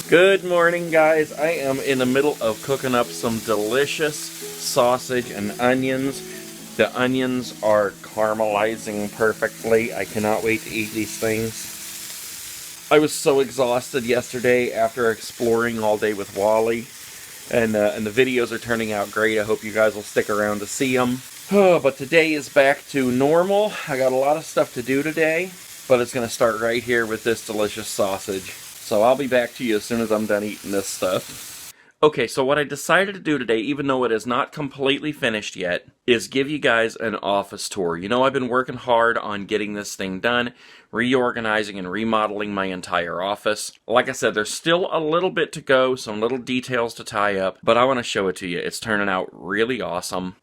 Good morning, guys. I am in the middle of cooking up some delicious sausage and onions. The onions are caramelizing perfectly. I cannot wait to eat these things. I was so exhausted yesterday after exploring all day with Wally, and the videos are turning out great. I hope you guys will stick around to see them. But today is back to normal. I got a lot of stuff to do today, but it's going to start right here with this delicious sausage. So I'll be back to you as soon as I'm done eating this stuff. Okay, so what I decided to do today, even though it is not completely finished yet, is give you guys an office tour. You know, I've been working hard on getting this thing done, reorganizing and remodeling my entire office. Like I said, there's still a little bit to go, some little details to tie up, but I want to show it to you. It's turning out really awesome.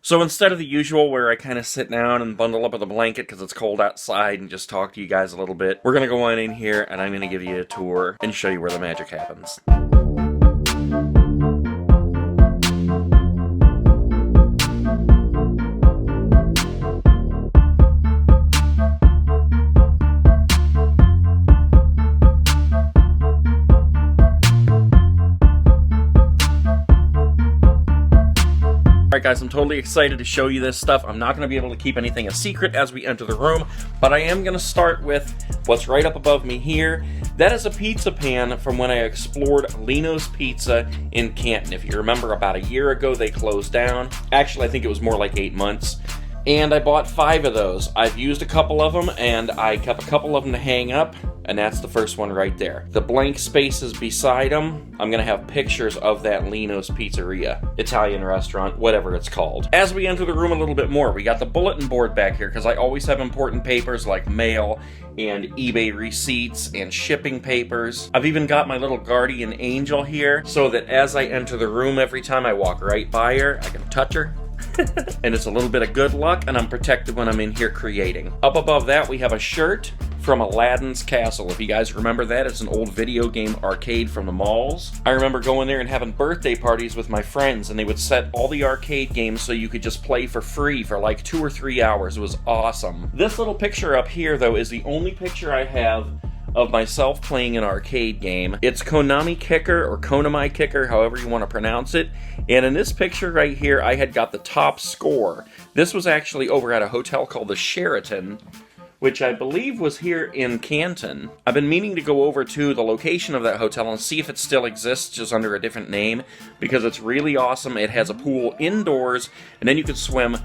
So instead of the usual where I kind of sit down and bundle up with a blanket because it's cold outside and just talk to you guys a little bit, we're going to go on in here and I'm going to give you a tour and show you where the magic happens. Alright guys, I'm totally excited to show you this stuff. I'm not going to be able to keep anything a secret as we enter the room, but I am going to start with what's right up above me here. That is a pizza pan from when I explored Lino's Pizza in Canton. If you remember, about a year ago they closed down. Actually, I think it was more like 8 months. And I bought 5 of those. I've used a couple of them, and I kept a couple of them to hang up, and that's the first one right there. The blank spaces beside them, I'm gonna have pictures of that Lino's Pizzeria, Italian restaurant, whatever it's called. As we enter the room a little bit more, we got the bulletin board back here, because I always have important papers like mail and eBay receipts and shipping papers. I've even got my little guardian angel here, so that as I enter the room every time I walk right by her, I can touch her. And it's a little bit of good luck, and I'm protected when I'm in here creating. Up above that, we have a shirt from Aladdin's Castle. If you guys remember that, it's an old video game arcade from the malls. I remember going there and having birthday parties with my friends, and they would set all the arcade games so you could just play for free for like 2 or 3 hours. It was awesome. This little picture up here, though, is the only picture I have of myself playing an arcade game. It's Konami Kicker, or Konami Kicker, however you want to pronounce it. And in this picture right here, I had got the top score. This was actually over at a hotel called the Sheraton, which I believe was here in Canton. I've been meaning to go over to the location of that hotel and see if it still exists, just under a different name, because it's really awesome. It has a pool indoors, and then you can swim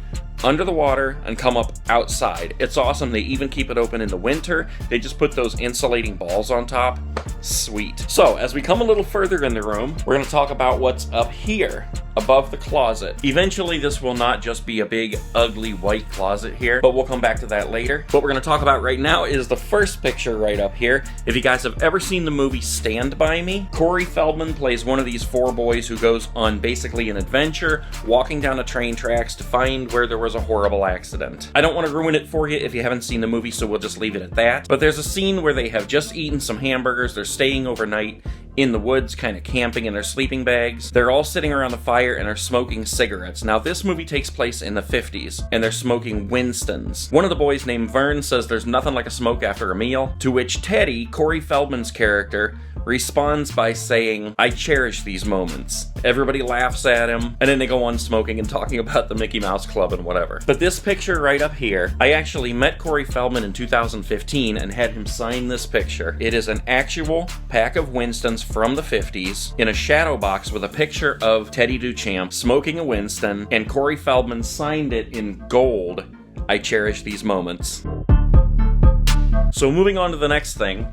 under the water and come up outside. It's awesome. They even keep it open in the winter. They just put those insulating balls on top. Sweet. So, as we come a little further in the room, we're going to talk about what's up here, above the closet. Eventually, this will not just be a big, ugly white closet here, but we'll come back to that later. What we're going to talk about right now is the first picture right up here. If you guys have ever seen the movie Stand By Me, Corey Feldman plays one of these 4 boys who goes on basically an adventure, walking down the train tracks to find where there was a horrible accident. I don't want to ruin it for you if you haven't seen the movie, so we'll just leave it at that. But there's a scene where they have just eaten some hamburgers, they're staying overnight in the woods, kind of camping in their sleeping bags. They're all sitting around the fire and are smoking cigarettes. Now, this movie takes place in the 50s, and they're smoking Winstons. One of the boys named Vern says there's nothing like a smoke after a meal, to which Teddy, Corey Feldman's character, responds by saying, "I cherish these moments." Everybody laughs at him, and then they go on smoking and talking about the Mickey Mouse Club and whatever. But this picture right up here, I actually met Corey Feldman in 2015 and had him sign this picture. It is an actual pack of Winstons from the 50s in a shadow box with a picture of Teddy Duchamp smoking a Winston, and Corey Feldman signed it in gold. "I cherish these moments." So moving on to the next thing,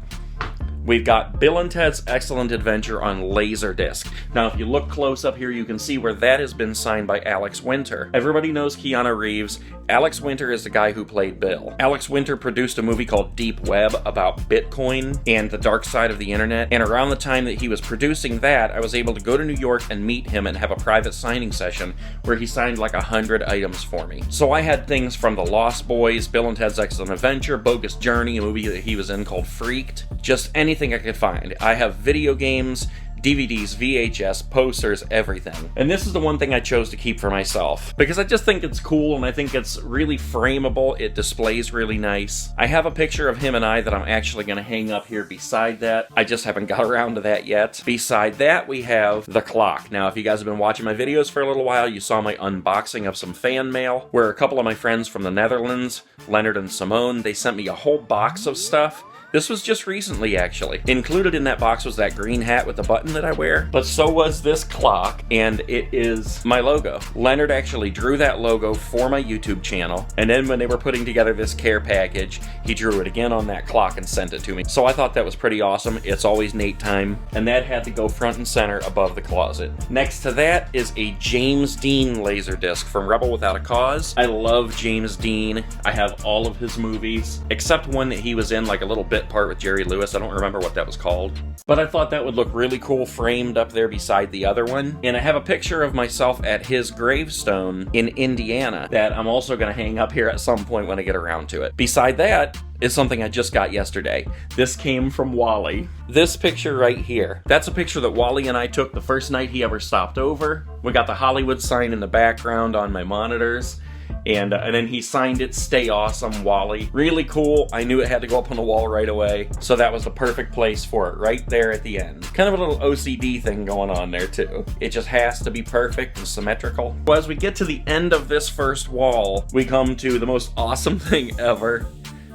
we've got Bill and Ted's Excellent Adventure on Laserdisc. Now, if you look close up here, you can see where that has been signed by Alex Winter. Everybody knows Keanu Reeves. Alex Winter is the guy who played Bill. Alex Winter produced a movie called Deep Web about Bitcoin and the dark side of the internet, and around the time that he was producing that, I was able to go to New York and meet him and have a private signing session where he signed like 100 items for me. So I had things from The Lost Boys, Bill and Ted's Excellent Adventure, Bogus Journey, a movie that he was in called Freaked, just anything anything I could find. I have video games, DVDs, VHS, posters, everything. And this is the one thing I chose to keep for myself because I just think it's cool and I think it's really frameable. It displays really nice. I have a picture of him and I that I'm actually going to hang up here beside that. I just haven't got around to that yet. Beside that, we have the clock. Now, if you guys have been watching my videos for a little while, you saw my unboxing of some fan mail where a couple of my friends from the Netherlands, Leonard and Simone, they sent me a whole box of stuff. This was just recently, actually. Included in that box was that green hat with the button that I wear, but so was this clock, and it is my logo. Leonard actually drew that logo for my YouTube channel, and then when they were putting together this care package, he drew it again on that clock and sent it to me. So I thought that was pretty awesome. It's always Nate time, and that had to go front and center above the closet. Next to that is a James Dean Laserdisc from Rebel Without a Cause. I love James Dean. I have all of his movies, except one that he was in, like a little bit part with Jerry Lewis. I don't remember what that was called, but I thought that would look really cool framed up there beside the other one. And I have a picture of myself at his gravestone in Indiana that I'm also going to hang up here at some point when I get around to it. Beside that is something I just got yesterday. This came from Wally. This picture right here, that's a picture that Wally and I took the first night he ever stopped over. We got the Hollywood sign in the background on my monitors. And then he signed it, "Stay Awesome, Wally." Really cool. I knew it had to go up on the wall right away, so that was the perfect place for it, right there at the end. Kind of a little OCD thing going on there too. It just has to be perfect and symmetrical. Well, as we get to the end of this first wall, we come to the most awesome thing ever,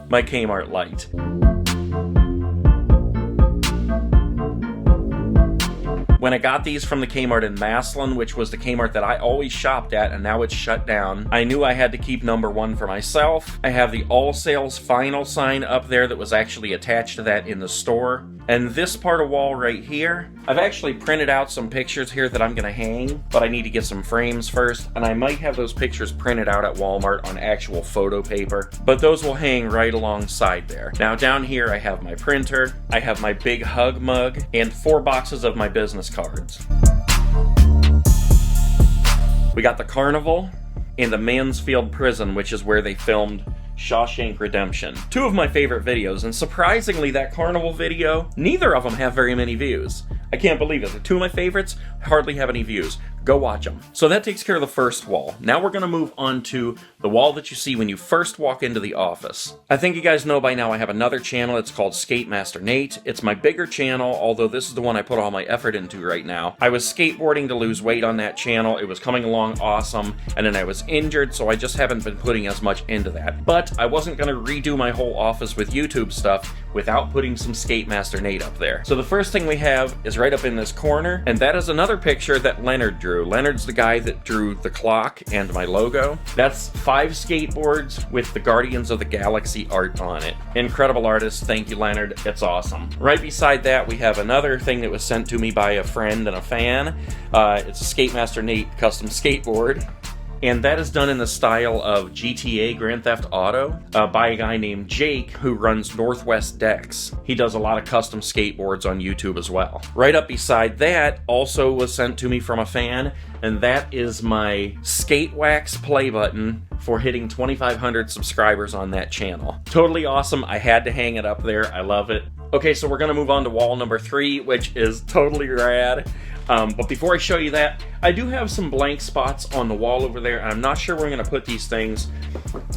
my Kmart light. When I got these from the Kmart in Maslin, which was the Kmart that I always shopped at, and now it's shut down, I knew I had to keep number one for myself. I have the all sales final sign up there that was actually attached to that in the store. And this part of wall right here, I've actually printed out some pictures here that I'm gonna hang, but I need to get some frames first, and I might have those pictures printed out at Walmart on actual photo paper, but those will hang right alongside there. Now down here I have my printer, I have my big hug mug, and 4 boxes of my business cards. We got the carnival and the Mansfield prison, which is where they filmed Shawshank Redemption. 2 of my favorite videos, and surprisingly that carnival video, neither of them have very many views. I can't believe it. The 2 of my favorites hardly have any views. Go watch them. So that takes care of the first wall. Now we're going to move on to the wall that you see when you first walk into the office. I think you guys know by now I have another channel. It's called Skate Master Nate. It's my bigger channel, although this is the one I put all my effort into right now. I was skateboarding to lose weight on that channel. It was coming along awesome, and then I was injured, so I just haven't been putting as much into that. But I wasn't going to redo my whole office with YouTube stuff without putting some Skate Master Nate up there. So the first thing we have is right up in this corner, and that is another picture that Leonard drew. Leonard's the guy that drew the clock and my logo. That's 5 skateboards with the Guardians of the Galaxy art on it. Incredible artist. Thank you, Leonard. It's awesome. Right beside that, we have another thing that was sent to me by a friend and a fan. It's a Skate Master Nate custom skateboard. And that is done in the style of GTA Grand Theft Auto by a guy named Jake who runs Northwest Decks. He does a lot of custom skateboards on YouTube as well. Right up beside that also was sent to me from a fan, and that is my Skate Wax play button for hitting 2,500 subscribers on that channel. Totally awesome. I had to hang it up there. I love it. Okay, so we're gonna move on to wall number 3, which is totally rad. But before I show you that, I do have some blank spots on the wall over there, and I'm not sure where I'm going to put these things,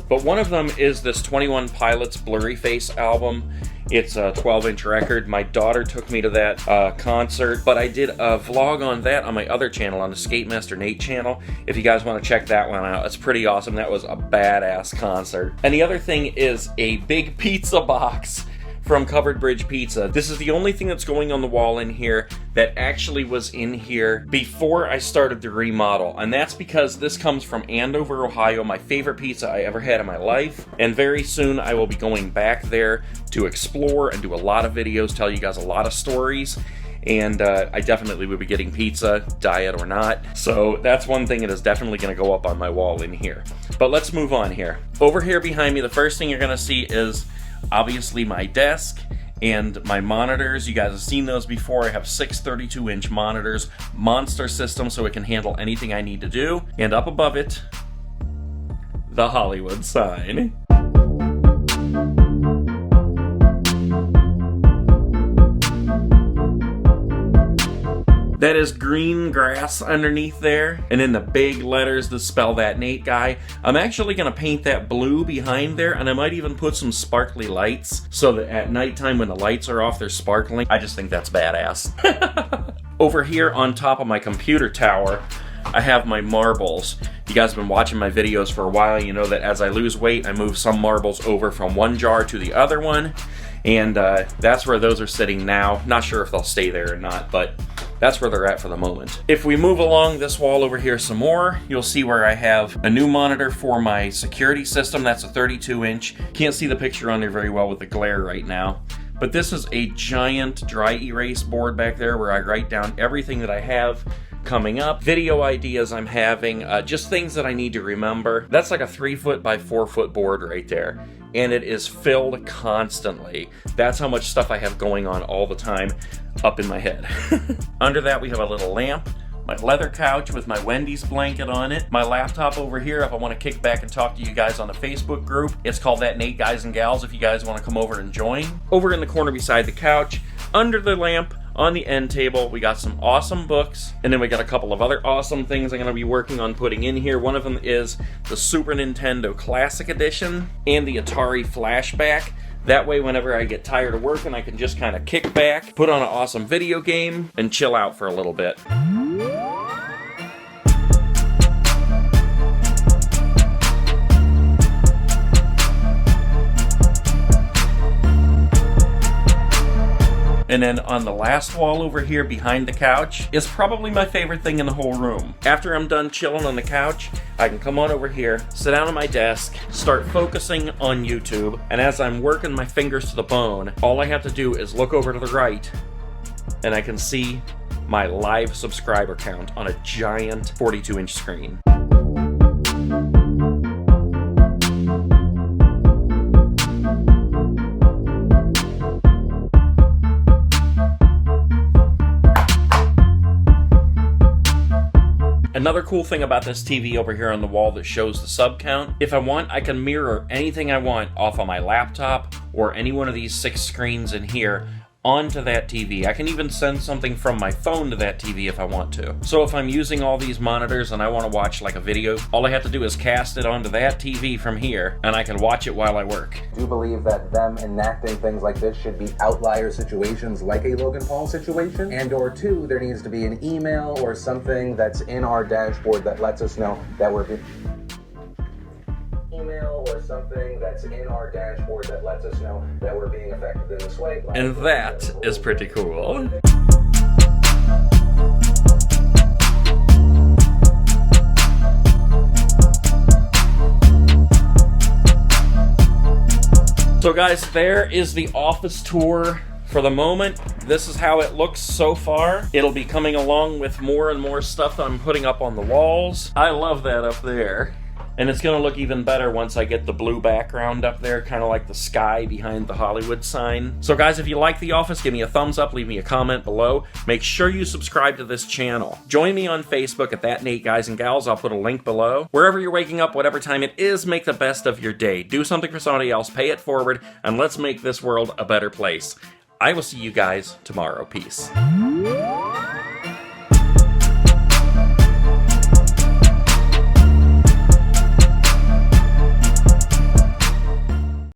but one of them is this 21 Pilots Blurry Face album. It's a 12-inch record. My daughter took me to that concert, but I did a vlog on that on my other channel, on the Skate Master Nate channel. If you guys want to check that one out, it's pretty awesome. That was a badass concert. And the other thing is a big pizza box from Covered Bridge Pizza. This is the only thing that's going on the wall in here that actually was in here before I started the remodel, and that's because this comes from Andover, Ohio, my favorite pizza I ever had in my life, and very soon I will be going back there to explore and do a lot of videos, tell you guys a lot of stories, and I definitely will be getting pizza, diet or not, so that's one thing that is definitely going to go up on my wall in here. But let's move on here. Over here behind me, the first thing you're going to see is obviously my desk and my monitors. You guys have seen those before. I have 6 32-inch monitors, monster system, so it can handle anything I need to do. And up above it, the Hollywood sign. That is green grass underneath there, and in the big letters that spell That Nate Guy. I'm actually going to paint that blue behind there, and I might even put some sparkly lights so that at nighttime when the lights are off, they're sparkling. I just think that's badass. Over here on top of my computer tower, I have my marbles. You guys have been watching my videos for a while. You know that as I lose weight, I move some marbles over from one jar to the other one. And that's where those are sitting now. Not sure if they'll stay there or not, but that's where they're at for the moment. If we move along this wall over here some more, you'll see where I have a new monitor for my security system. That's a 32-inch. Can't see the picture on there very well with the glare right now. But this is a giant dry erase board back there where I write down everything that I have coming up, video ideas I'm having, just things that I need to remember. That's like a 3-foot by 4-foot board right there, and it is filled constantly. That's how much stuff I have going on all the time up in my head. Under that we have a little lamp, my leather couch with my Wendy's blanket on it, my laptop over here if I want to kick back and talk to you guys on the Facebook group. It's called That Nate Guys and Gals if you guys want to come over and join. Over in the corner beside the couch, under the lamp, on the end table, we got some awesome books, and then we got a couple of other awesome things I'm going to be working on putting in here. One of them is the Super Nintendo Classic Edition and the Atari Flashback. That way, whenever I get tired of working, I can just kind of kick back, put on an awesome video game, and chill out for a little bit. And then on the last wall over here behind the couch is probably my favorite thing in the whole room. After I'm done chilling on the couch, I can come on over here, sit down at my desk, start focusing on YouTube, and as I'm working my fingers to the bone, all I have to do is look over to the right, and I can see my live subscriber count on a giant 42-inch screen. Another cool thing about this TV over here on the wall that shows the sub count, if I want, I can mirror anything I want off of my laptop or any one of these 6 screens in here onto that TV. I can even send something from my phone to that TV if I want to. So if I'm using all these monitors and I want to watch like a video, all I have to do is cast it onto that TV from here, and I can watch it while I work. Do you believe that them enacting things like this should be outlier situations like a Logan Paul situation? And or 2, there needs to be an email or something that's in our dashboard that lets us know that we're something that's in our dashboard that lets us know that we're being affected in this way. And that is pretty cool. So guys, there is the office tour for the moment. This is how it looks so far. It'll be coming along with more and more stuff that I'm putting up on the walls. I love that up there. And it's going to look even better once I get the blue background up there, kind of like the sky behind the Hollywood sign. So guys, if you like The Office, give me a thumbs up, leave me a comment below. Make sure you subscribe to this channel. Join me on Facebook at That Nate Guys and Gals. I'll put a link below. Wherever you're waking up, whatever time it is, make the best of your day. Do something for somebody else, pay it forward, and let's make this world a better place. I will see you guys tomorrow. Peace.